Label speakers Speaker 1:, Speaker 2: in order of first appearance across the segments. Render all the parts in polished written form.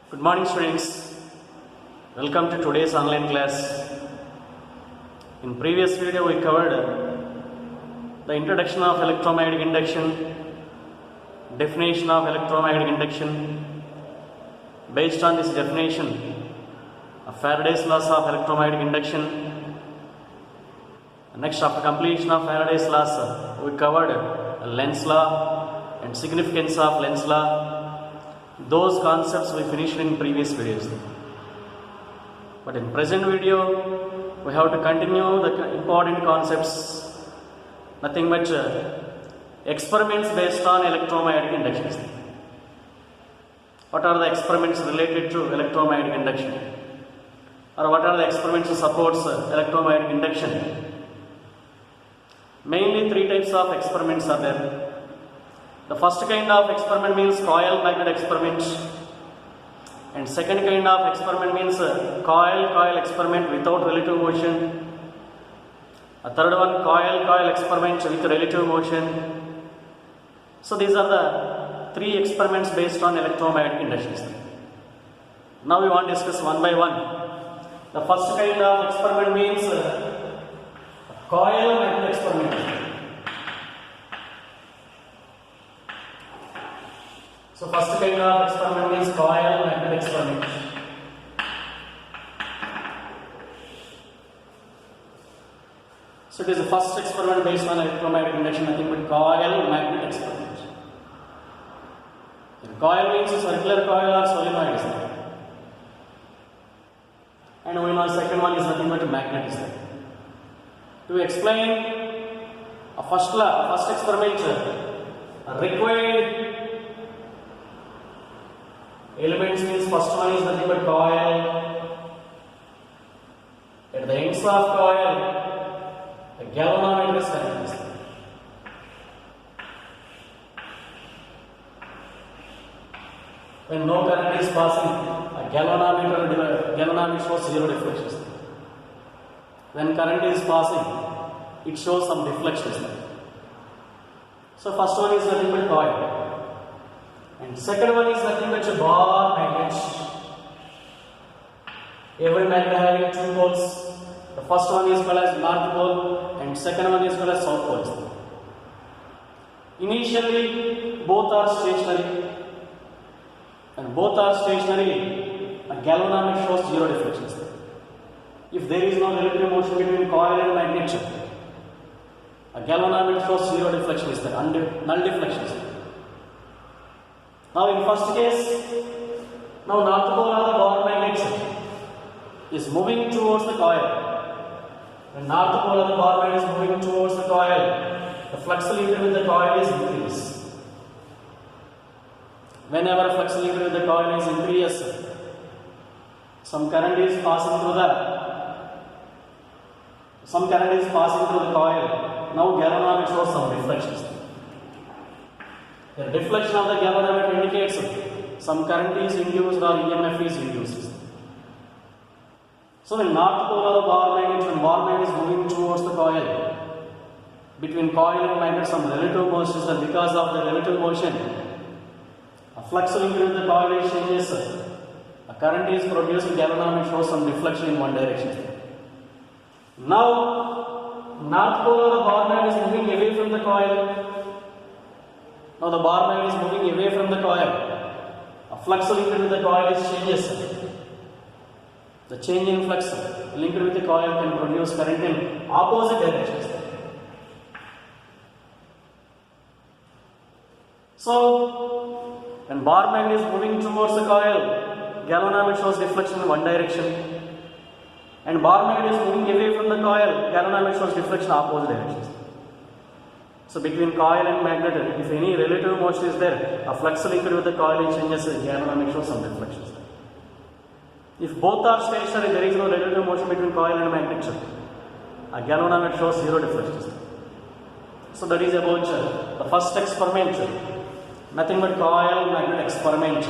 Speaker 1: Good morning, students. Welcome to today's online class. In previous video, we covered the introduction of electromagnetic induction, definition of electromagnetic induction. Based on this definition of Faraday's laws of electromagnetic induction, next, after completion of Faraday's laws, we covered Lenz law and significance of Lenz law. Those concepts we finished in previous videos. But in present video, we have to continue the important concepts, nothing but experiments based on electromagnetic induction. What are the experiments related to electromagnetic induction? Or what are the experiments that supports electromagnetic induction? Mainly three types of experiments are there. The first kind of experiment means coil magnet experiment, and second kind of experiment means coil experiment without relative motion. A third one, coil experiment with relative motion. So these are the three experiments based on electromagnetic induction. Now we want to discuss one by one. The first kind of experiment means coil magnet experiment. So first kind of experiment is coil magnet experiment. So it is the first experiment based on electromagnetic induction, nothing but coil magnet experiment. And coil means a circular coil or solenoid is there. And we know the second one is nothing but a magnet is there. To explain a first experiment required elements means first one is nothing but coil. At the ends of coil, a galvanometer is connected. When no current is passing, a galvanometer shows zero deflections. When current is passing, it shows some deflections. So first one is nothing but coil. And second one is nothing but a bar magnet. Every magnet having two poles. The first one is called as north pole and second one is called as south pole. Initially both are stationary, and both are stationary, a galvanometer shows zero deflections. If there is no relative motion between coil and magnet, a galvanometer shows zero deflections, null deflections. Now in first case, now north pole of the bar magnet is moving towards the coil. When north pole of the bar magnet is moving towards the coil, the flux linked with the coil is increased. Whenever flux linked with the coil is increased, some current is passing through the coil. Now galvanometer shows some deflections. The deflection of the galvanometer indicates some current is induced or EMF is induced. So when north pole of the bar magnet is moving towards the coil, between coil and magnet some relative motion is, and because of the relative motion, a flux linked with the coil is changes. A current is produced, galvanometer shows some deflection in one direction. Now north pole of the bar magnet is moving away from the coil. Now the bar magnet is moving away from the coil. A flux linked with the coil is changes. The change in flux linked with the coil can produce current in opposite directions. So when bar magnet is moving towards the coil, galvanometer shows deflection in one direction. And bar magnet is moving away from the coil, galvanometer shows deflection in opposite directions. So between coil and magnet, if any relative motion is there, a flux linked with the coil changes, galvanometer shows some deflections. If both are stationary, there is no relative motion between coil and magnet, a galvanometer shows zero deflections. So that is about the first experiment, nothing but coil magnet experiment.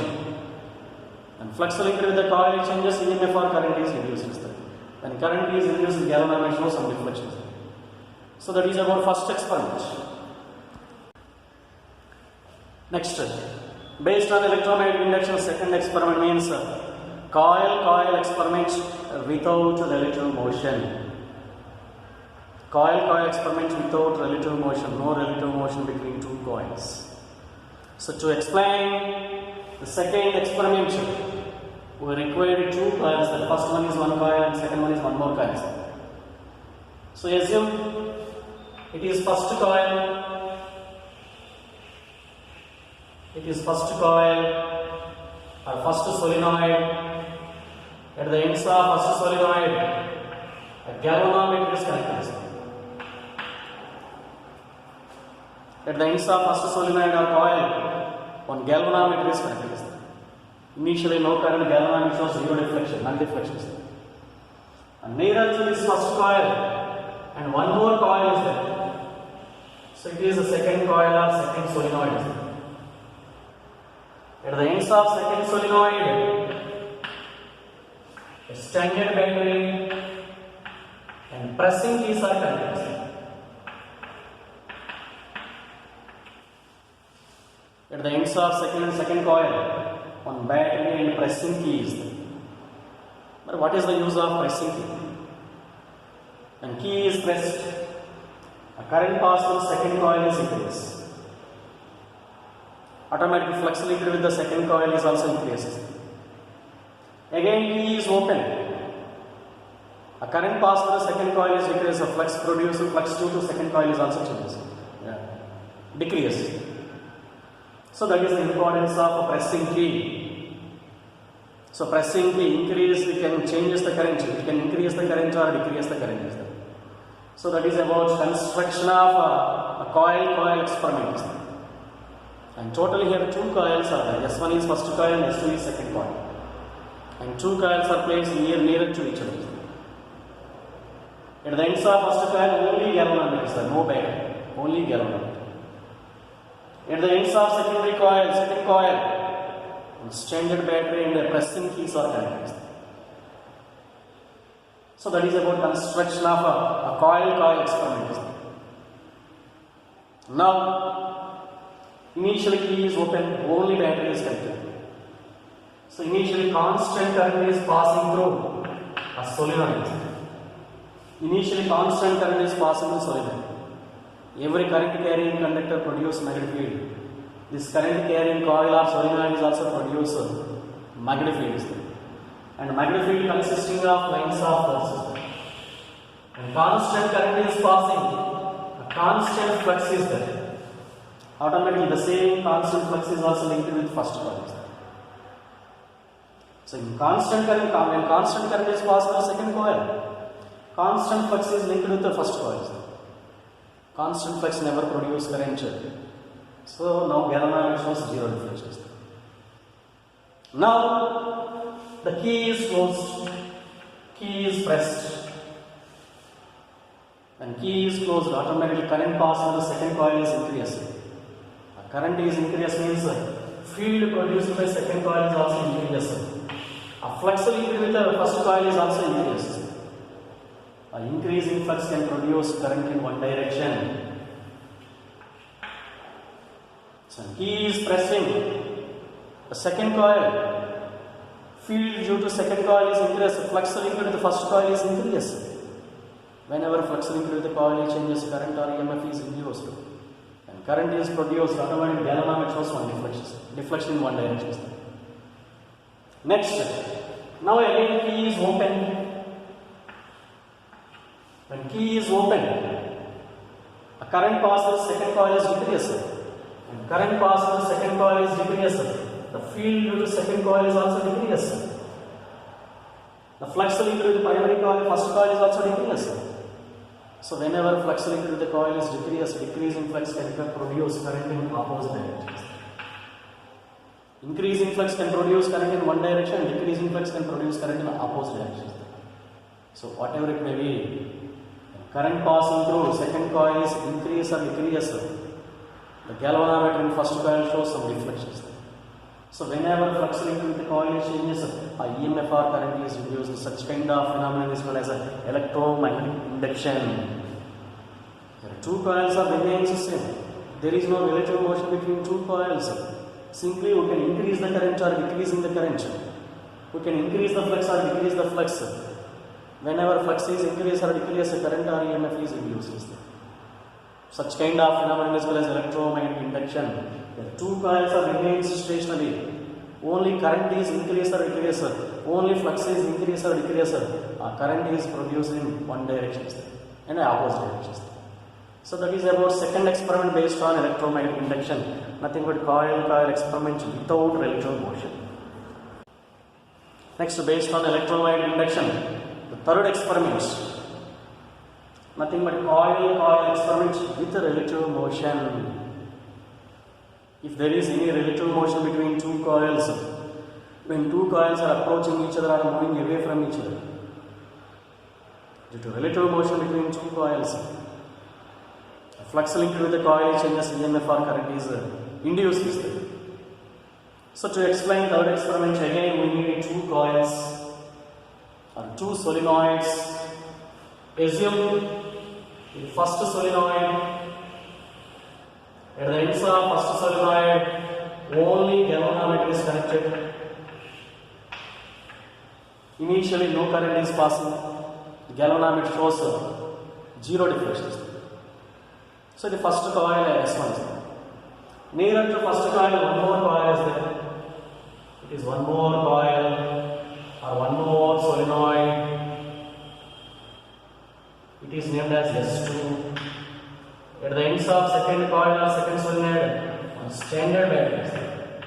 Speaker 1: And flux linked with the coil changes, EMF or current is induced. When current is induced, galvanometer shows some deflections. So that is about first experiment. Next, Based on electromagnetic induction, second experiment means coil experiment without relative motion. Coil experiment without relative motion, no relative motion between two coils. So to explain the second experiment, we require two coils. The first one is one coil and second one is one more coil. So assume it is first coil. It is first coil or first solenoid. At the ends of first solenoid, a galvanometer is connected. At the ends of first solenoid or coil, one galvanometer is connected. Initially, no current, galvanometer shows zero deflection, non deflection. And nearer to this first coil, and one more coil is there. So it is the second coil or second solenoid. At the ends of second solenoid, a standard battery and pressing keys are connected. At the ends of second coil, one battery and pressing key is there. But what is the use of pressing key? When key is pressed, a current pass through second coil is increased. Automatic flux linked with the second coil is also increased. Again, key is open. A current pass through the second coil is decreased. The flux produced, flux due to second coil is also changed. Decreased. So that is the importance of pressing key. So pressing key increase, we can change the current. We can increase the current or decrease the current. So that is about construction of a coil experiment. And totally here two coils are there. S1 is first coil and S2 is second coil. And two coils are placed nearer to each other. At the ends of first coil, only galvanometer is there, no battery, only galvanometer. At the ends of second coil, standard battery and the pressing keys are connected. So that is about construction of a coil experiment. Now, initially key is open, only battery is connected. So initially constant current is passing through a solenoid. Initially constant current is passing through solenoid. Every current carrying conductor produces magnetic field. This current carrying coil or solenoid is also produces magnetic field. And magnetic field consisting of lines of forces. And constant current is passing, a constant flux is there. Automatically the same constant flux is also linked with first coil. So in constant current, when constant current is passed through second coil, constant flux is linked with the first coil. Constant flux never produces current. So now galvanometer shows zero deflection. Now the key is closed, key is pressed. When key is closed, automatically current passing the second coil is increased. Current is increased means field produced by second coil is also increased. A flux linked with the first coil is also increased. An increasing flux can produce current in one direction. So key is pressing the second coil. Field due to second coil is increased. Flux linked with the first coil is increased. Whenever flux linked with the coil changes, current or EMF is induced. And current is produced, automatically galvanometer shows one deflection in one direction. Next, now again key is open. When key is open, a current passes second coil is decreased. When current passes second coil is decreased, the field due to second coil is also decreased. The flux linked with the primary coil, first coil is also decreased. So whenever flux linked with the coil is decreased, decreasing flux can produce current in opposite directions. Increasing flux can produce current in one direction, decreasing flux can produce current in opposite directions. So whatever it may be, current passing through second coil is increase or decrease. The galvanometer in first coil shows some deflections. So whenever flux linked with the coil changes, a EMF or current is induced. Such kind of phenomenon is known as electromagnetic induction. Two coils are remains the same. There is no relative motion between two coils. Simply we can increase the current or decreasing the current. We can increase the flux or decrease the flux. Whenever flux is increased or decreased, current or EMF is induced. Such kind of phenomenon is called as electromagnetic induction. The two coils are remains stationary. Only current is increased or decreased. Only flux is increased or decreased. Current is produced in one direction and opposite direction. So that is about second experiment based on electromagnetic induction. Nothing but coil experiment without relative motion. Next, based on electromagnetic induction, the third experiment. Nothing but coil experiment with relative motion. If there is any relative motion between two coils, when two coils are approaching each other or moving away from each other, due to relative motion between two coils, flux linked with the coil changes, EMF or current is induced. So to explain third experiment, again we need two coils or two solenoids. Assume the first solenoid, at the ends of first solenoid only galvanometer is connected. Initially no current is passing. Galvanometer shows zero deflection. So the first coil S1 is there. Nearer to first coil, one more coil is there. It is one more coil or one more solenoid. It is named as S2. At the ends of second coil or second solenoid, one standard battery is there.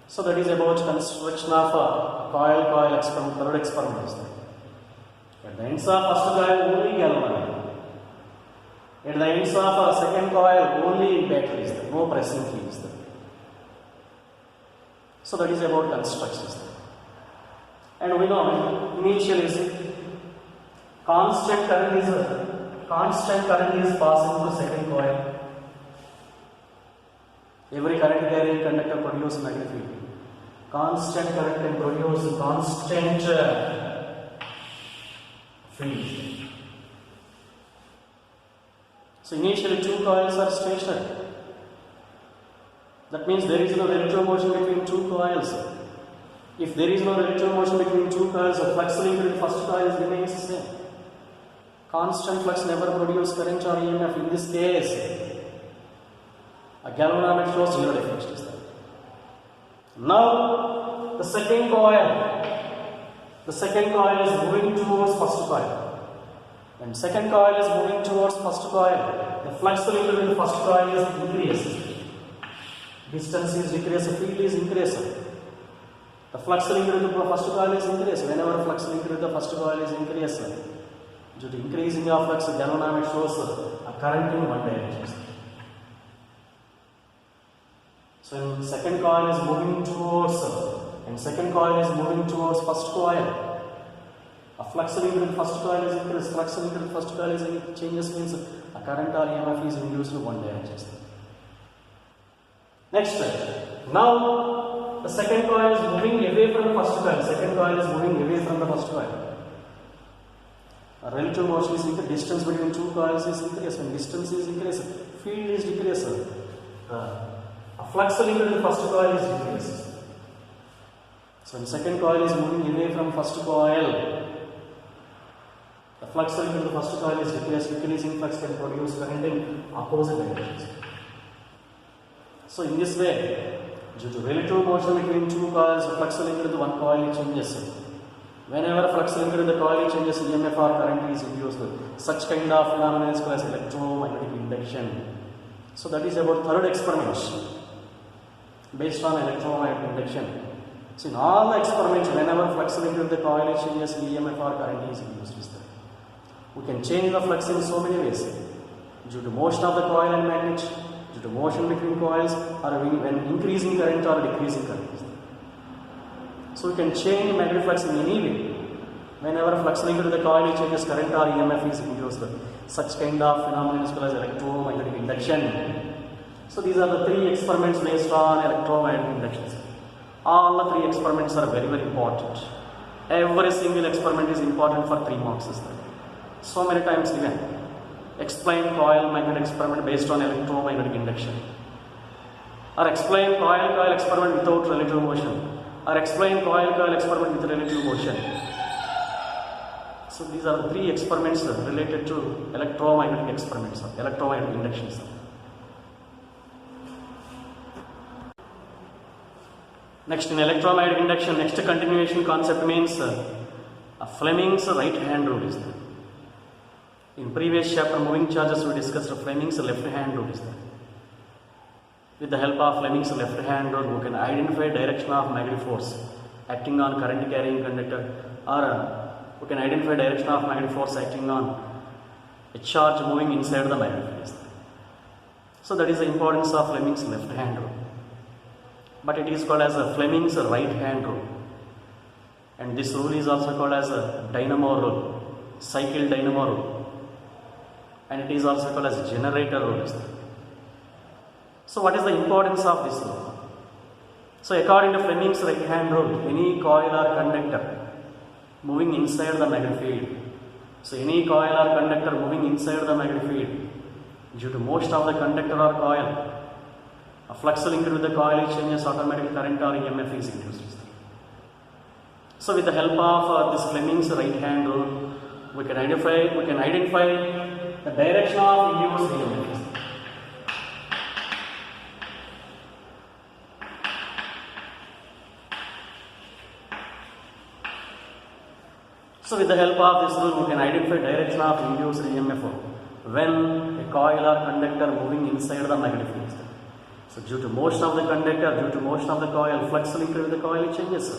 Speaker 1: So that is about construction of a coil experiment, third experiment is there. At the ends of first coil only galvanometer. At the ends of second coil only battery is there, no pressing key is there. So that is about construction is there. And we know initially constant current is passing through second coil. Every current carrying conductor produces magnetic field. Constant current can produce constant field. So initially two coils are stationary. That means there is no relative motion between two coils. If there is no relative motion between two coils, the flux linked with the first coil remains the same. Constant flux never produces current or EMF. In this case, a galvanometer shows zero deflection. Now, the second coil is moving towards first coil. When second coil is moving towards first coil, the flux linked with the first coil is increased. Distance is decreased, field is increased. The flux linked with the first coil is increased. Whenever flux linked with the first coil is increased, due to increasing of flux, the galvanometer shows a current in one direction. So when second coil is moving towards first coil, a flux linked with first coil is increased. Flux linked with first coil is changes means a current or EMF is induced in one direction. Next, now the second coil is moving away from the first coil. Second coil is moving away from the first coil. A relative motion is increased. Distance between two coils is increased. When distance is increased, field is decreased. A flux linked with the first coil is decreased. So when second coil is moving away from first coil, the flux linked with the first coil is decreased. Decreasing flux can produce current in opposite directions. So in this way, due to relative motion between two coils, the flux linked with one coil changes. Whenever flux linked with the coil changes, EMF or current is induced. Such kind of phenomenon is called as electromagnetic induction. So that is about third experiment based on electromagnetic induction. So in all the experiments, whenever flux linked with the coil changes, EMF or current is induced. We can change the flux in so many ways. Due to motion of the coil and magnet, due to motion between coils, or when increasing current or decreasing current. So we can change magnetic flux in any way. Whenever flux linked with the coil changes, current or EMF is induced. Such kind of phenomenon is called as electromagnetic induction. So these are the three experiments based on electromagnetic induction. All the three experiments are very, very important. Every single experiment is important for 3 marks. So many times given. explain coil magnet experiment based on electromagnetic induction, or explain coil experiment without relative motion, or explain coil experiment with relative motion. So these are the three experiments related to electromagnetic experiments, electromagnetic inductions. Next, in electromagnetic induction, next continuation concept means Fleming's right hand rule is there. In previous chapter, moving charges, we discussed Fleming's left hand rule is there. With the help of Fleming's left hand rule, we can identify direction of magnetic force acting on current carrying conductor, or we can identify direction of magnetic force acting on a charge moving inside the magnetic field. So that is the importance of Fleming's left hand rule. But it is called as a Fleming's right hand rule, and this rule is also called as a dynamo rule, cycle dynamo rule, and it is also called as a generator rule. So what is the importance of this rule? So according to Fleming's right hand rule, any coil or conductor moving inside the magnetic field, so any coil or conductor moving inside the magnetic field, due to motion of the conductor or coil, a flux linked with the coil changes automatic current or EMF is induced. So with the help of this Fleming's right hand rule, we can identify the direction of induced EMF. So with the help of this rule, we can identify direction of induced EMF when a coil or conductor moving inside the magnetic field. So due to motion of the conductor, due to motion of the coil, flux linked with the coil changes.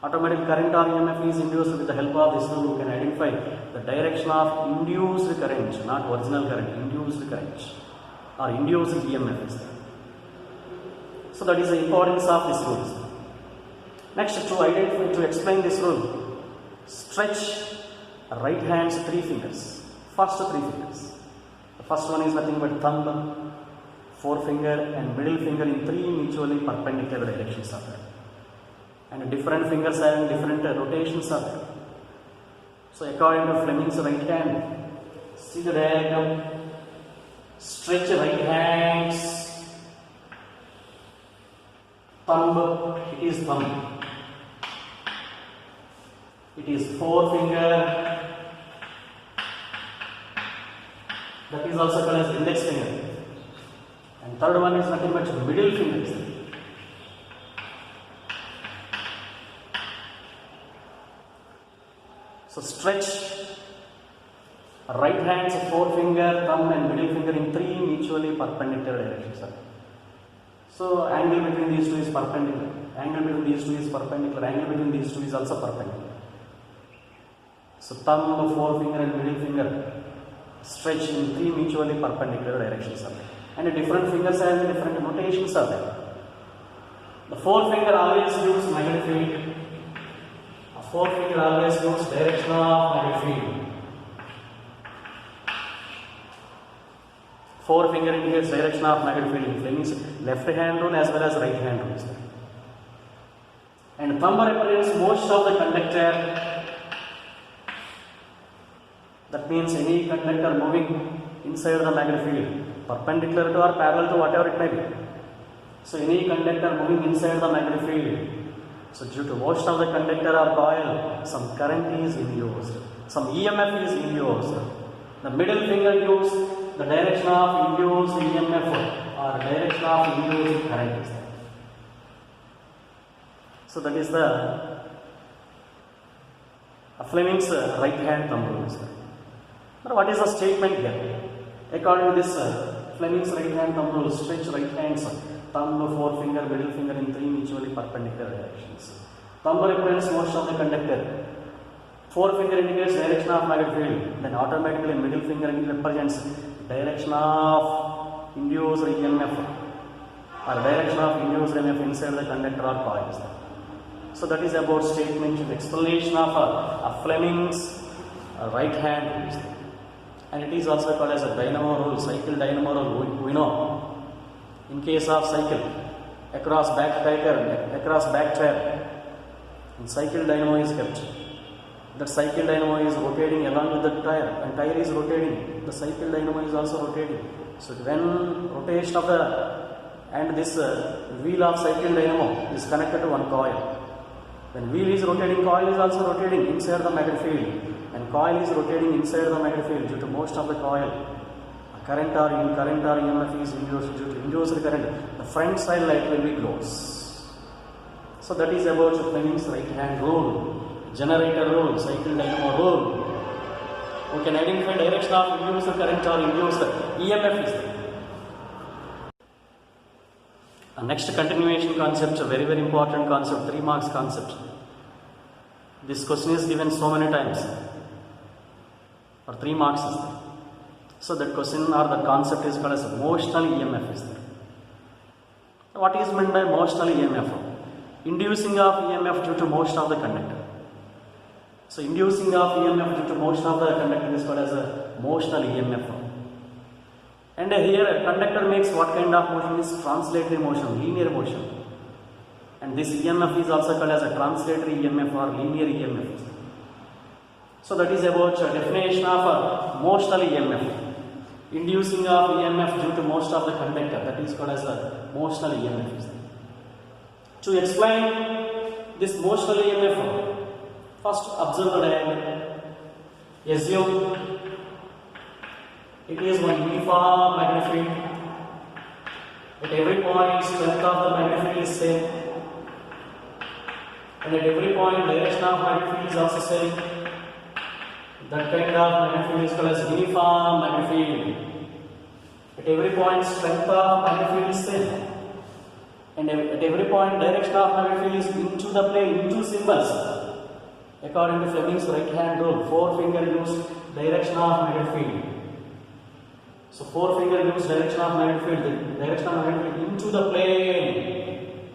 Speaker 1: Automatic current or EMF is induced. With the help of this rule, we can identify the direction of induced current, not original current, induced current or induced EMF. So that is the importance of this rule. Next, to explain this rule, stretch right hand's three fingers, first three fingers. The first one is nothing but thumb, forefinger and middle finger in three mutually perpendicular directions are there, and different fingers having different rotations are there. So according to Fleming's right hand, see the diagram, stretch right hands, thumb, it is thumb, it is forefinger, that is also called as index finger. And third one is nothing but middle fingers. So stretch right hand's forefinger, thumb and middle finger in three mutually perpendicular directions. So angle between these two is perpendicular. Angle between these two is perpendicular. Angle between these two is also perpendicular. So thumb, forefinger and middle finger stretch in three mutually perpendicular directions. And different fingers have different notations are there. The forefinger always gives magnetic field. A forefinger always gives direction of magnetic field. Forefinger indicates direction of magnetic field in Fleming's left hand rule as well as right hand rule. And thumb represents most of the conductor. That means any conductor moving inside the magnetic field, perpendicular to or parallel to whatever it may be. So any conductor moving inside the magnetic field, so due to motion of the conductor or coil, some current is induced, some EMF is induced. The middle finger gives the direction of induced EMF or direction of induced current. So that is the Fleming's right hand thumb rule. Now what is the statement here? According to this Fleming's right hand thumb rule, stretch right hands, thumb, forefinger, middle finger in three mutually perpendicular directions. Thumb represents motion of the conductor. Forefinger indicates direction of magnetic field. Then automatically middle finger represents direction of induced EMF or direction of induced EMF inside the conductor or coils. So that is about statement and explanation of Fleming's right hand rule. And it is also called as a dynamo rule, cycle dynamo rule. We know in case of cycle, across back tire, in cycle dynamo is kept. That cycle dynamo is rotating along with the tire, and tire is rotating. The cycle dynamo is also rotating. So when rotation of the and this wheel of cycle dynamo is connected to one coil. When wheel is rotating, coil is also rotating inside the magnetic field, and coil is rotating inside the magnetic field due to motion of the coil. Current or EMF is induced due to induced current. The front side light will be closed. So that is about Fleming's right hand rule, generator rule, cycle dynamo rule. We can identify direction of induced current or induced EMF is there. Next continuation concept, a very important concept, 3 marks concept. This question is given so many times, or 3 marks is there. So that question or the concept is called as motional EMF is there. What is meant by motional EMF? Inducing of EMF due to motion of the conductor. So inducing of EMF due to motion of the conductor is called as a motional EMF. And here a conductor makes what kind of motion is translatory motion, linear motion. And this EMF is also called as a translatory EMF or linear EMF. So that is about definition of motional EMF. Inducing of EMF due to motion of the conductor, that is called as a motional EMF. To explain this motional EMF, first observe the diagram. Assume it is one uniform magnetic field. At every point, strength of the magnetic field is same, and at every point, direction of magnetic field is also same. That kind of magnetic field is called as uniform magnetic field. At every point, strength of magnetic field is same, and at every point, direction of magnetic field is into the plane, into symbols. According to Fleming's right hand rule, 4-finger use direction of magnetic field. So 4-finger use direction of magnetic field, direction of magnetic field into the plane.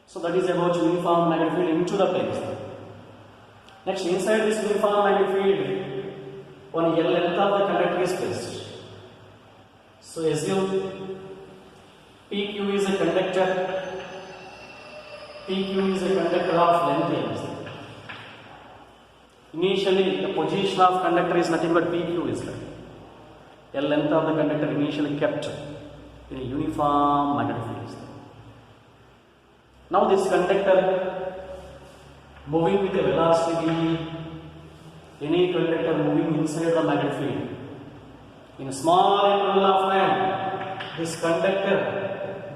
Speaker 1: So that is about uniform magnetic field into the plane. Next, inside this uniform magnetic field, one L length of the conductor is placed. So assume PQ is a conductor. PQ is a conductor of length L. Initially, the position of conductor is nothing but PQ is there. L length of the conductor initially kept in a uniform magnetic field. Now this conductor moving with a velocity v, any conductor moving inside the magnetic field. In a small interval of time, this conductor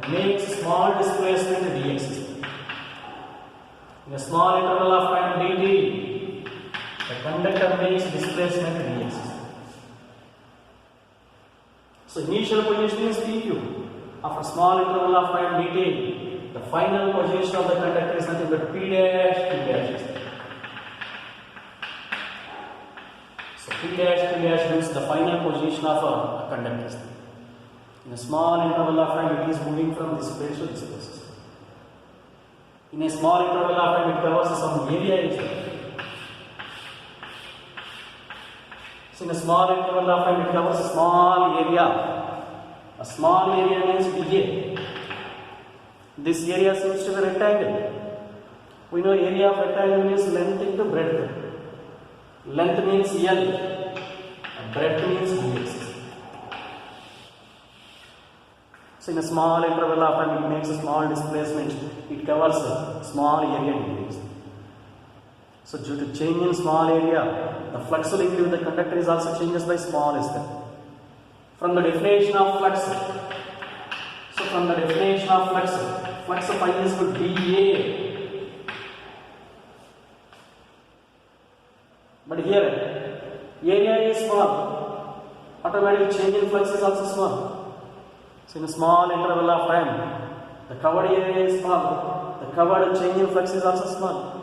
Speaker 1: makes small displacement dx. In a small interval of time dt, the conductor makes displacement dx. So initial position is PQ. After small interval of time dt, the final position of the conductor is nothing but P dash. So P dash means the final position of a conductor. In a small interval of time, it is moving from this place to this place. In a small interval of time, it covers some area. So in a small interval of time, it covers a small area. A small area means dA. This area seems to be a rectangle. We know area of rectangle means length into breadth. Length means L, breadth means dx. So in a small interval of time, it makes a small displacement. It covers a small area dx. So due to change in small area, the flux linked with the conductor is also changes by small step. From the definition of flux, flux of I is equal to dA. But here, area is small, automatic change in flux is also small. So in a small interval of time, the covered area is small, the covered change in flux is also small.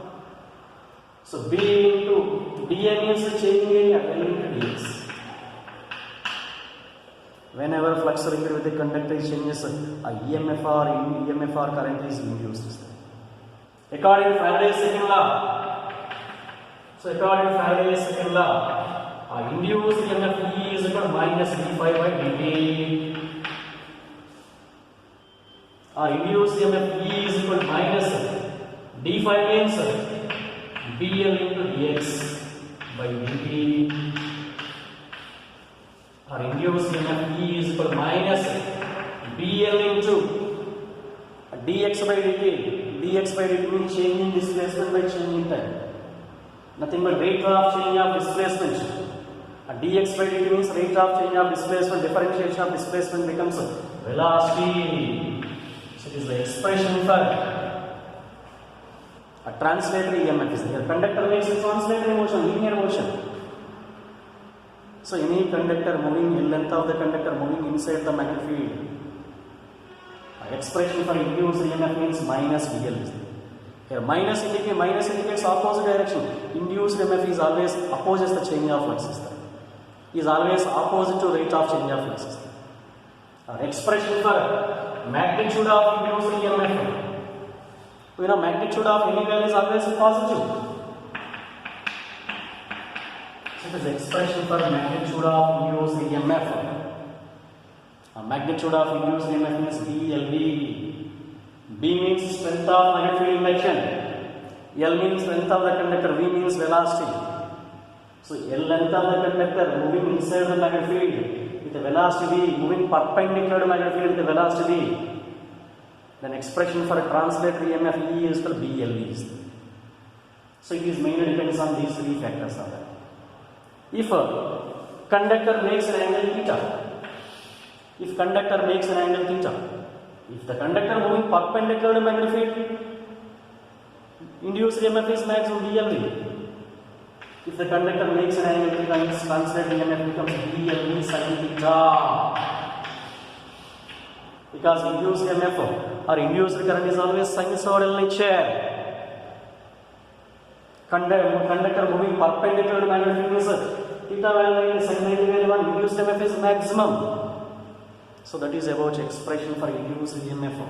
Speaker 1: So B into dA means the changing area, L into dx. Whenever flux linked with the conductor changes, a EMF or current is induced. According to Faraday's second law, induced EMF E is equal to minus d phi by dt. Induced EMF E is equal to minus d phi means BL into dx by dt, or induced EMF E is equal to minus BL into dx by dt. dx by dt means change in displacement by change in time. Nothing but rate of change of displacement. Dx by dt means rate of change of displacement. Differentiation of displacement becomes velocity. So it is the expression for a translatory EMF is here. Conductor makes a translatory motion, linear motion. So any conductor moving, length of the conductor moving inside the magnetic field. Expression for induced EMF means minus BL is there. Here minus indicates opposite direction. Induced EMF is always opposes the change of flux is there. Is always opposite to rate of change of flux is there. Expression for magnitude of induced EMF. We know magnitude of any value is always positive. So it is expression for magnitude of induced EMF. Magnitude of induced EMF is BLV. B means strength of magnetic field induction. L means length of the conductor. V means velocity. So L length of the conductor moving inside the magnetic field with a velocity V, moving perpendicular to magnetic field with a velocity V. Then expression for a translatory EMF E is called BLV. So it is mainly depends on these three factors. If a conductor makes an angle theta, if conductor makes an angle theta, if the conductor moving perpendicular to magnetic field, induced EMF is maximum BLV. If the conductor makes an angle theta, its translated EMF becomes BLV sin theta. Because induced EMF or induced current is always sinusoidal nature. Conductor moving perpendicular to magnetic field is theta value is sin 90 value 1. Induced EMF is maximum. So that is about expression for induced EMF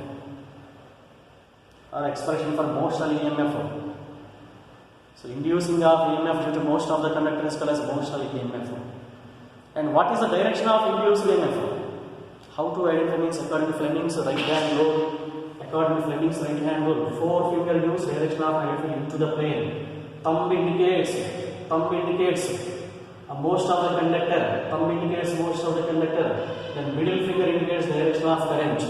Speaker 1: or expression for motional EMF. So inducing of EMF due to motion of the conductor is called as motional EMF. And what is the direction of induced EMF? How to identify means according to Fleming's right hand rule. According to Fleming's right hand rule, forefinger use direction of magnetic field into the plane. Thumb indicates motion of the conductor. Thumb indicates motion of the conductor. Then middle finger indicates direction of current.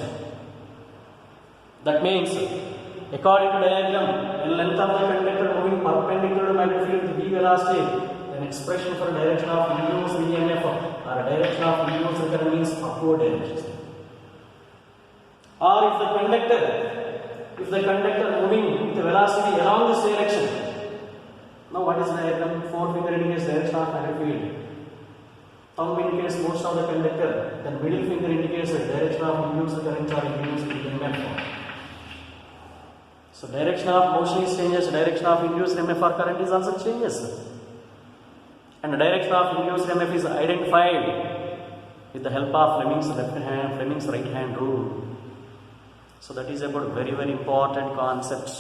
Speaker 1: That means, according to diagram, the length of the conductor moving perpendicular to magnetic field with V velocity, then expression for direction of induced EMF or direction of induced current means upward direction. Or if the conductor moving with velocity along this direction. Now what is the diagram? Forefinger indicates direction of magnetic field. Thumb indicates motion of the conductor. Then middle finger indicates the direction of induced current or induced EMF. So direction of motion is changes. Direction of induced EMF or current is also changes. And the direction of induced EMF is identified with the help of Fleming's right hand rule. So that is about very important concept.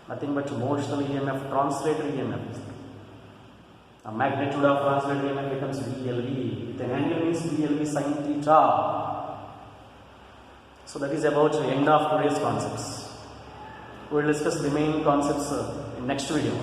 Speaker 1: Nothing but motional EMF, translatory EMF. A magnitude of translatory EMF becomes BLV. With an angle means BLV sin theta. So that is about the end of today's concepts. We will discuss remaining concepts in next video.